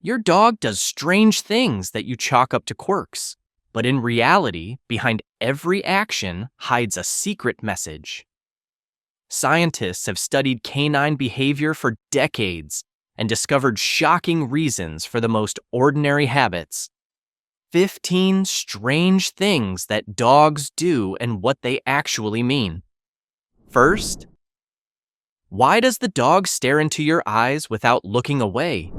Your dog does strange things that you chalk up to quirks, but in reality, behind every action hides a secret message. Scientists have studied canine behavior for decades and discovered shocking reasons for the most ordinary habits. 15 strange things that dogs do and what they actually mean. First, why does the dog stare into your eyes without looking away?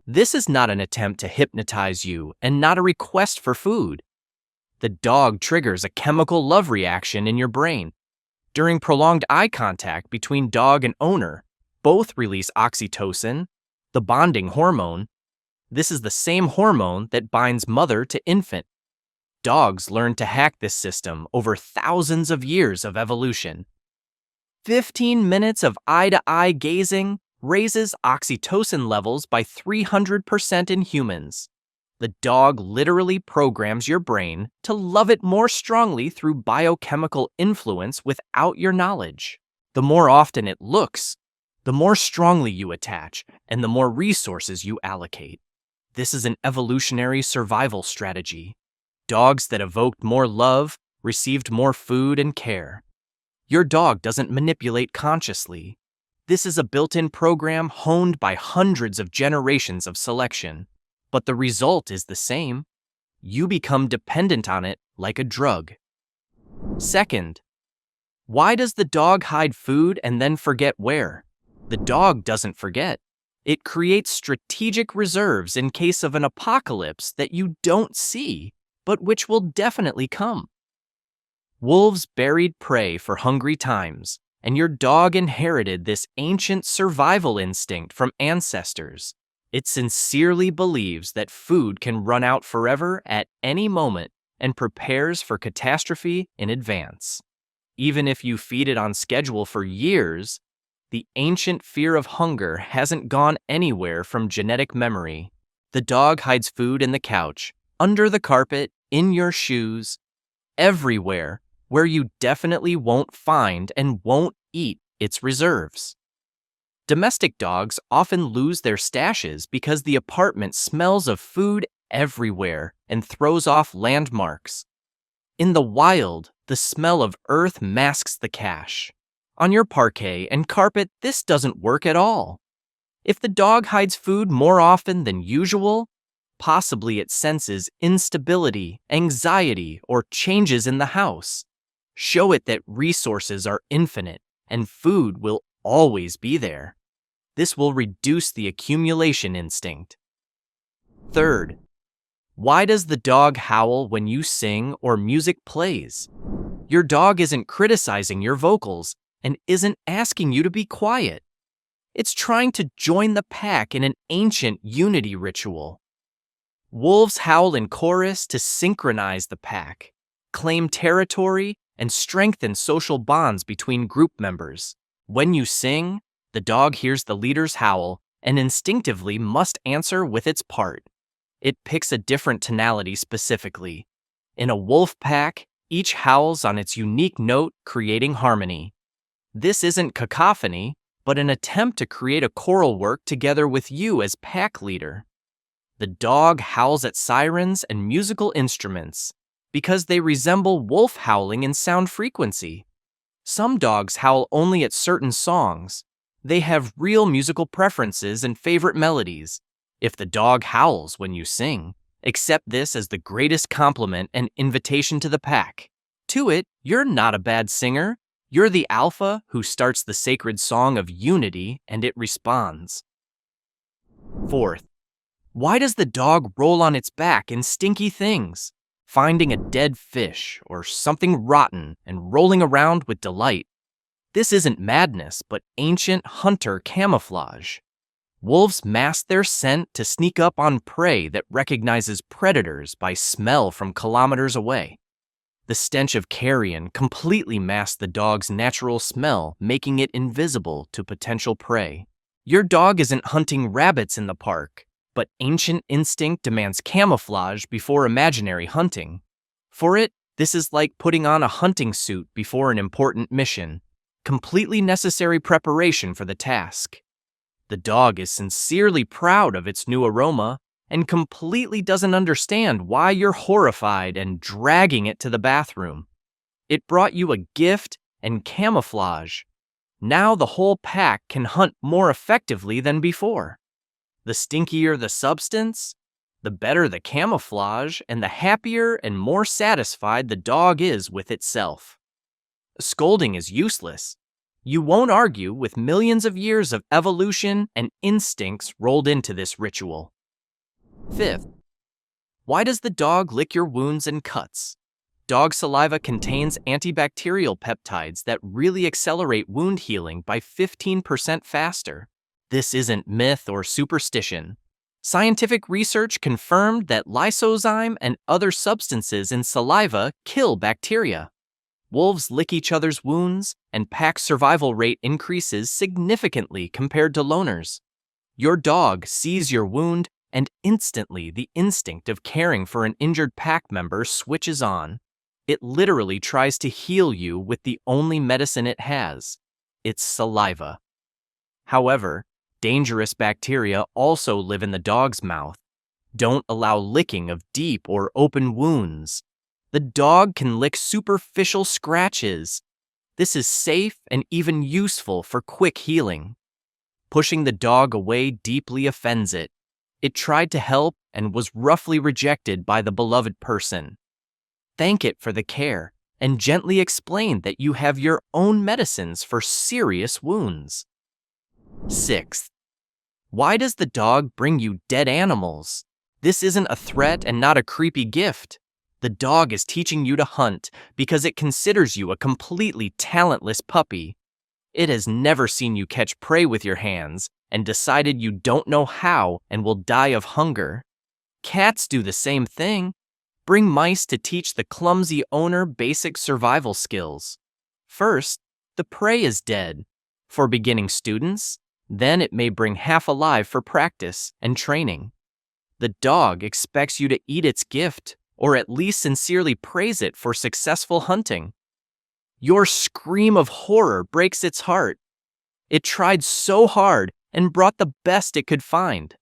This is not an attempt to hypnotize you and not a request for food. The dog triggers a chemical love reaction in your brain. During prolonged eye contact between dog and owner, both release oxytocin, the bonding hormone. This is the same hormone that binds mother to infant. Dogs learn to hack this system over thousands of years of evolution. 15 minutes of eye-to-eye gazing raises oxytocin levels by 300% in humans. The dog literally programs your brain to love it more strongly through biochemical influence without your knowledge. The more often it looks, the more strongly you attach, and the more resources you allocate. This is an evolutionary survival strategy. Dogs that evoked more love received more food and care. Your dog doesn't manipulate consciously. This is a built-in program honed by hundreds of generations of selection. But the result is the same. You become dependent on it like a drug. Second, why does the dog hide food and then forget where? The dog doesn't forget. It creates strategic reserves in case of an apocalypse that you don't see, but which will definitely come. Wolves buried prey for hungry times, and your dog inherited this ancient survival instinct from ancestors. It sincerely believes that food can run out forever at any moment and prepares for catastrophe in advance. Even if you feed it on schedule for years, the ancient fear of hunger hasn't gone anywhere from genetic memory. The dog hides food in the couch, under the carpet, in your shoes, everywhere where you definitely won't find and won't eat its reserves. Domestic dogs often lose their stashes because the apartment smells of food everywhere and throws off landmarks. In the wild, the smell of earth masks the cache. On your parquet and carpet, this doesn't work at all. If the dog hides food more often than usual, possibly it senses instability, anxiety, or changes in the house. Show it that resources are infinite and food will always be there. This will reduce the accumulation instinct. Third, why does the dog howl when you sing or music plays? Your dog isn't criticizing your vocals and isn't asking you to be quiet. It's trying to join the pack in an ancient unity ritual. Wolves howl in chorus to synchronize the pack, claim territory, and strengthen social bonds between group members. When you sing, the dog hears the leader's howl and instinctively must answer with its part. It picks a different tonality specifically. In a wolf pack, each howls on its unique note, creating harmony. This isn't cacophony, but an attempt to create a choral work together with you as pack leader. The dog howls at sirens and musical instruments because they resemble wolf howling in sound frequency. Some dogs howl only at certain songs. They have real musical preferences and favorite melodies. If the dog howls when you sing, accept this as the greatest compliment and invitation to the pack. To it, you're not a bad singer. You're the alpha who starts the sacred song of unity and it responds. Fourth, why does the dog roll on its back in stinky things, finding a dead fish or something rotten and rolling around with delight? This isn't madness, but ancient hunter camouflage. Wolves mask their scent to sneak up on prey that recognizes predators by smell from kilometers away. The stench of carrion completely masks the dog's natural smell, making it invisible to potential prey. Your dog isn't hunting rabbits in the park, but ancient instinct demands camouflage before imaginary hunting. For it, this is like putting on a hunting suit before an important mission. Completely necessary preparation for the task. The dog is sincerely proud of its new aroma, and completely doesn't understand why you're horrified and dragging it to the bathroom. It brought you a gift and camouflage. Now the whole pack can hunt more effectively than before. The stinkier the substance, the better the camouflage, and the happier and more satisfied the dog is with itself. Scolding is useless. You won't argue with millions of years of evolution and instincts rolled into this ritual. Fifth, why does the dog lick your wounds and cuts? Dog saliva contains antibacterial peptides that really accelerate wound healing by 15% faster. This isn't myth or superstition. Scientific research confirmed that lysozyme and other substances in saliva kill bacteria. Wolves lick each other's wounds, and pack survival rate increases significantly compared to loners. Your dog sees your wound, and instantly the instinct of caring for an injured pack member switches on. It literally tries to heal you with the only medicine it has. It's saliva. However, dangerous bacteria also live in the dog's mouth. Don't allow licking of deep or open wounds. The dog can lick superficial scratches. This is safe and even useful for quick healing. Pushing the dog away deeply offends it. It tried to help and was roughly rejected by the beloved person. Thank it for the care and gently explain that you have your own medicines for serious wounds. Sixth, why does the dog bring you dead animals? This isn't a threat and not a creepy gift. The dog is teaching you to hunt because it considers you a completely talentless puppy. It has never seen you catch prey with your hands and decided you don't know how and will die of hunger. Cats do the same thing. Bring mice to teach the clumsy owner basic survival skills. First, the prey is dead. For beginning students, then it may bring half alive for practice and training. The dog expects you to eat its gift, or at least sincerely praise it for successful hunting. Your scream of horror breaks its heart. It tried so hard and brought the best it could find.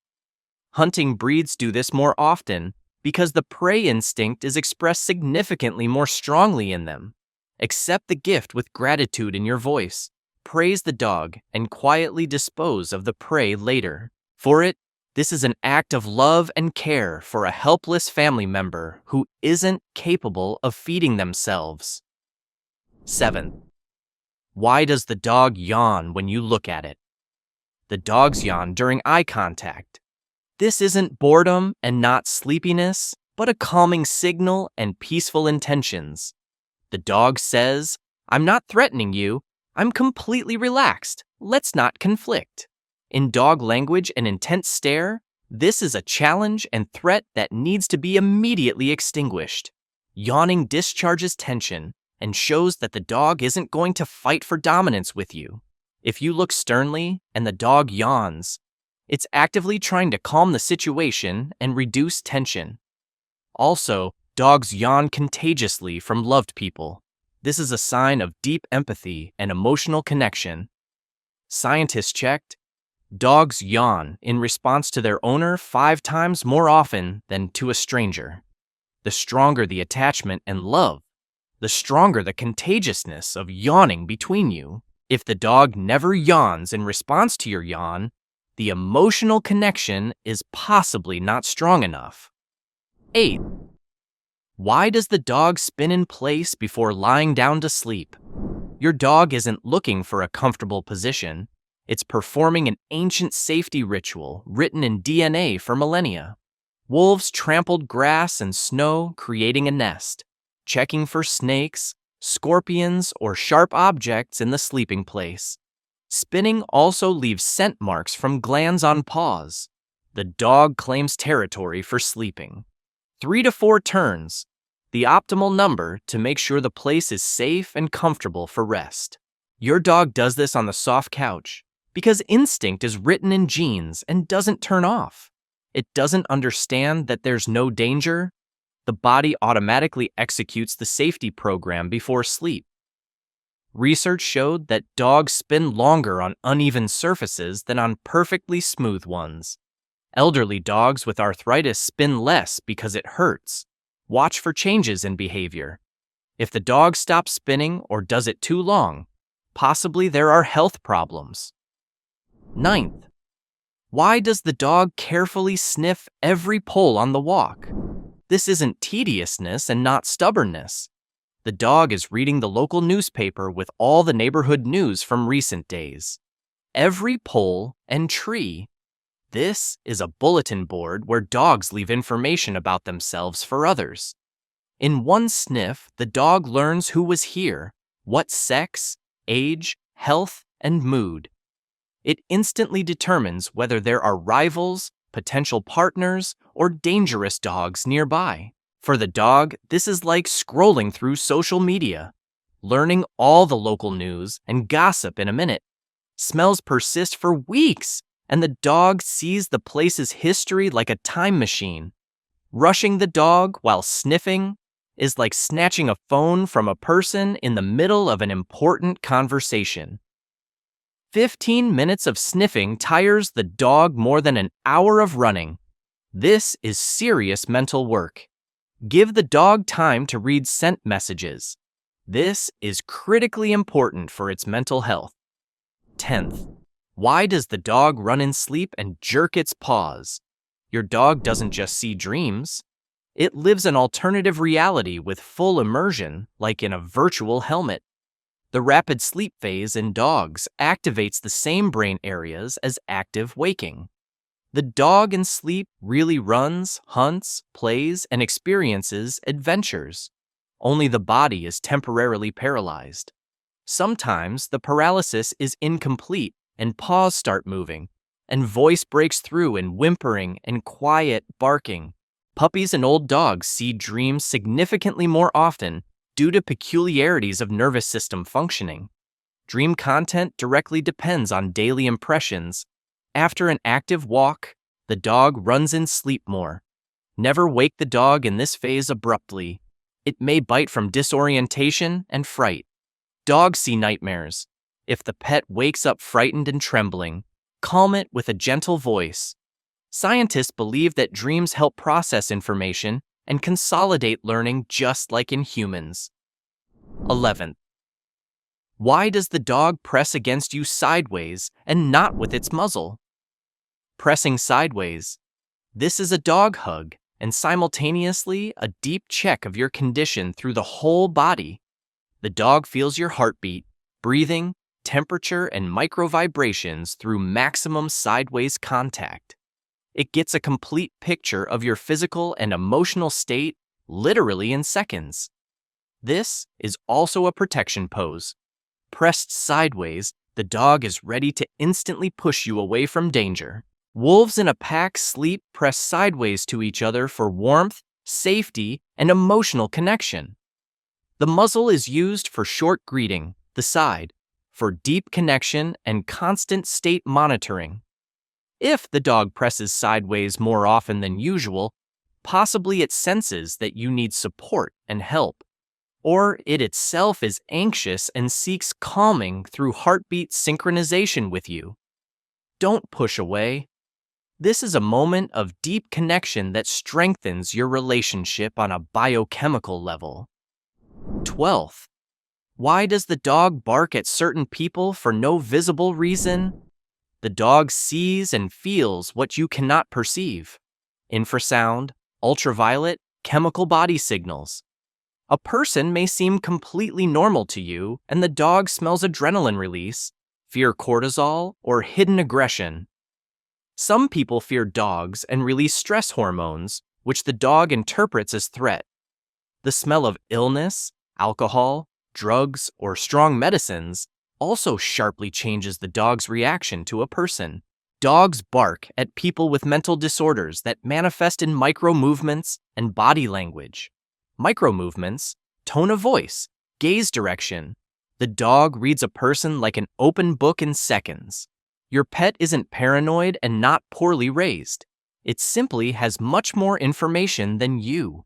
Hunting breeds do this more often because the prey instinct is expressed significantly more strongly in them. Accept the gift with gratitude in your voice. Praise the dog and quietly dispose of the prey later. For it, this is an act of love and care for a helpless family member who isn't capable of feeding themselves. 7th, why does the dog yawn when you look at it? The dogs yawn during eye contact. This isn't boredom and not sleepiness, but a calming signal and peaceful intentions. The dog says, "I'm not threatening you. I'm completely relaxed. Let's not conflict." In dog language, an intense stare, this is a challenge and threat that needs to be immediately extinguished. Yawning discharges tension and shows that the dog isn't going to fight for dominance with you. If you look sternly and the dog yawns, it's actively trying to calm the situation and reduce tension. Also, dogs yawn contagiously from loved people. This is a sign of deep empathy and emotional connection. Scientists checked. Dogs yawn in response to their owner 5 times more often than to a stranger. The stronger the attachment and love, the stronger the contagiousness of yawning between you. If the dog never yawns in response to your yawn, the emotional connection is possibly not strong enough. 8. Why does the dog spin in place before lying down to sleep? Your dog isn't looking for a comfortable position. It's performing an ancient safety ritual written in DNA for millennia. Wolves trampled grass and snow, creating a nest, checking for snakes, scorpions, or sharp objects in the sleeping place. Spinning also leaves scent marks from glands on paws. The dog claims territory for sleeping. 3 to 4 turns, the optimal number to make sure the place is safe and comfortable for rest. Your dog does this on the soft couch because instinct is written in genes and doesn't turn off. It doesn't understand that there's no danger. The body automatically executes the safety program before sleep. Research showed that dogs spin longer on uneven surfaces than on perfectly smooth ones. Elderly dogs with arthritis spin less because it hurts. Watch for changes in behavior. If the dog stops spinning or does it too long, possibly there are health problems. Ninth, why does the dog carefully sniff every pole on the walk? This isn't tediousness and not stubbornness. The dog is reading the local newspaper with all the neighborhood news from recent days. Every pole and tree. This is a bulletin board where dogs leave information about themselves for others. In one sniff, the dog learns who was here, what sex, age, health, and mood. It instantly determines whether there are rivals, potential partners, or dangerous dogs nearby. For the dog, this is like scrolling through social media, learning all the local news and gossip in a minute. Smells persist for weeks, and the dog sees the place's history like a time machine. Rushing the dog while sniffing is like snatching a phone from a person in the middle of an important conversation. 15 minutes of sniffing tires the dog more than an hour of running. This is serious mental work. Give the dog time to read scent messages. This is critically important for its mental health. 10th, why does the dog run in sleep and jerk its paws? Your dog doesn't just see dreams. It lives an alternative reality with full immersion, like in a virtual helmet. The rapid sleep phase in dogs activates the same brain areas as active waking. The dog in sleep really runs, hunts, plays, and experiences adventures. Only the body is temporarily paralyzed. Sometimes the paralysis is incomplete and paws start moving, and voice breaks through in whimpering and quiet barking. Puppies and old dogs see dreams significantly more often due to peculiarities of nervous system functioning. Dream content directly depends on daily impressions. After an active walk, the dog runs in sleep more. Never wake the dog in this phase abruptly. It may bite from disorientation and fright. Dogs see nightmares. If the pet wakes up frightened and trembling, calm it with a gentle voice. Scientists believe that dreams help process information and consolidate learning just like in humans. 11th, why does the dog press against you sideways and not with its muzzle? Pressing sideways. This is a dog hug and simultaneously a deep check of your condition through the whole body. The dog feels your heartbeat, breathing, temperature, and micro vibrations through maximum sideways contact. It gets a complete picture of your physical and emotional state literally in seconds. This is also a protection pose. Pressed sideways, the dog is ready to instantly push you away from danger. Wolves in a pack sleep pressed sideways to each other for warmth, safety, and emotional connection. The muzzle is used for short greeting, the side, for deep connection and constant state monitoring. If the dog presses sideways more often than usual, possibly it senses that you need support and help, or it itself is anxious and seeks calming through heartbeat synchronization with you. Don't push away. This is a moment of deep connection that strengthens your relationship on a biochemical level. 12th, why does the dog bark at certain people for no visible reason? The dog sees and feels what you cannot perceive. Infrasound, ultraviolet, chemical body signals. A person may seem completely normal to you, and the dog smells adrenaline release, fear cortisol, or hidden aggression. Some people fear dogs and release stress hormones, which the dog interprets as threat. The smell of illness, alcohol, drugs, or strong medicines also sharply changes the dog's reaction to a person. Dogs bark at people with mental disorders that manifest in micro-movements and body language. Micro-movements, tone of voice, gaze direction. The dog reads a person like an open book in seconds. Your pet isn't paranoid and not poorly raised. It simply has much more information than you.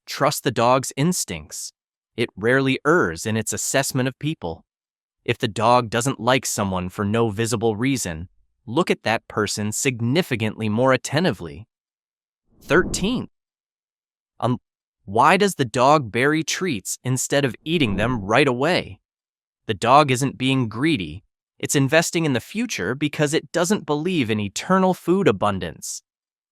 Trust the dog's instincts. It rarely errs in its assessment of people. If the dog doesn't like someone for no visible reason, look at that person significantly more attentively. 13. Why does the dog bury treats instead of eating them right away? The dog isn't being greedy. It's investing in the future because it doesn't believe in eternal food abundance.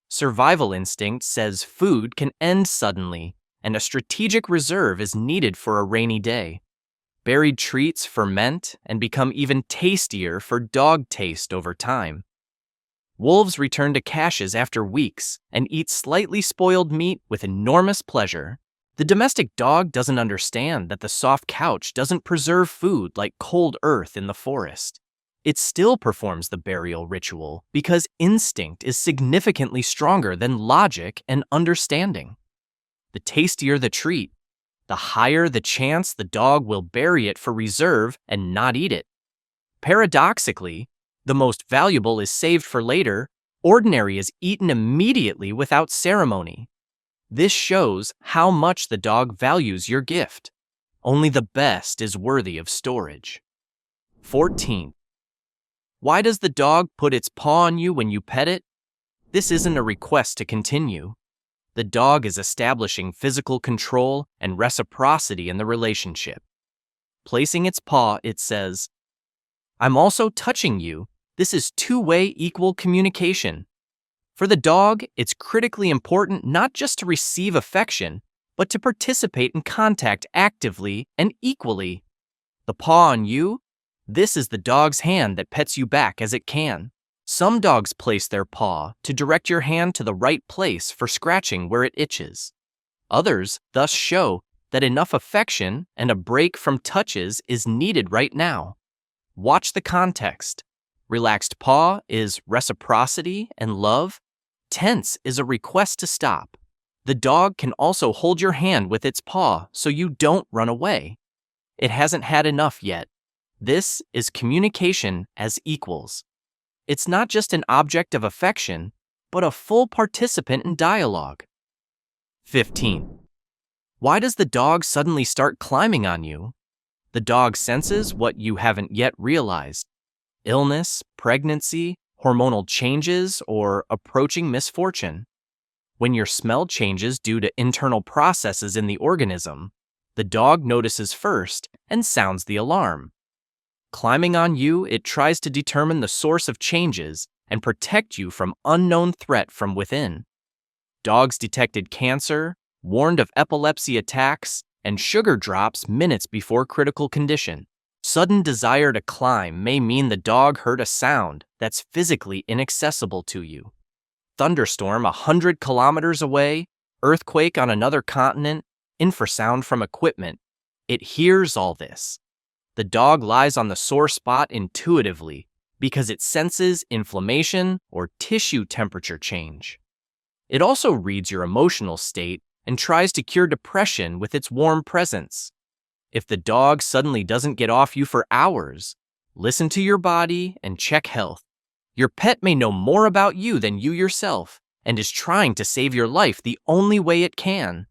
Survival instinct says food can end suddenly, and a strategic reserve is needed for a rainy day. Buried treats ferment and become even tastier for dog taste over time. Wolves return to caches after weeks and eat slightly spoiled meat with enormous pleasure. The domestic dog doesn't understand that the soft couch doesn't preserve food like cold earth in the forest. It still performs the burial ritual because instinct is significantly stronger than logic and understanding. The tastier the treat, the higher the chance the dog will bury it for reserve and not eat it. Paradoxically, the most valuable is saved for later. Ordinary is eaten immediately without ceremony. This shows how much the dog values your gift. Only the best is worthy of storage. 14. Why does the dog put its paw on you when you pet it? This isn't a request to continue. The dog is establishing physical control and reciprocity in the relationship. Placing its paw, it says, "I'm also touching you. This is two-way equal communication." For the dog, it's critically important not just to receive affection, but to participate in contact actively and equally. The paw on you? This is the dog's hand that pets you back as it can. Some dogs place their paw to direct your hand to the right place for scratching where it itches. Others thus show that enough affection and a break from touches is needed right now. Watch the context. Relaxed paw is reciprocity and love. Tense is a request to stop. The dog can also hold your hand with its paw so you don't run away. It hasn't had enough yet. This is communication as equals. It's not just an object of affection, but a full participant in dialogue. 15. Why does the dog suddenly start climbing on you? The dog senses what you haven't yet realized. Illness, pregnancy, hormonal changes, or approaching misfortune. When your smell changes due to internal processes in the organism, the dog notices first and sounds the alarm. Climbing on you, it tries to determine the source of changes and protect you from unknown threat from within. Dogs detected cancer, warned of epilepsy attacks, and sugar drops minutes before critical condition. Sudden desire to climb may mean the dog heard a sound that's physically inaccessible to you. Thunderstorm 100 kilometers away, earthquake on another continent, infrasound from equipment. It hears all this. The dog lies on the sore spot intuitively because it senses inflammation or tissue temperature change. It also reads your emotional state and tries to cure depression with its warm presence. If the dog suddenly doesn't get off you for hours, listen to your body and check health. Your pet may know more about you than you yourself and is trying to save your life the only way it can.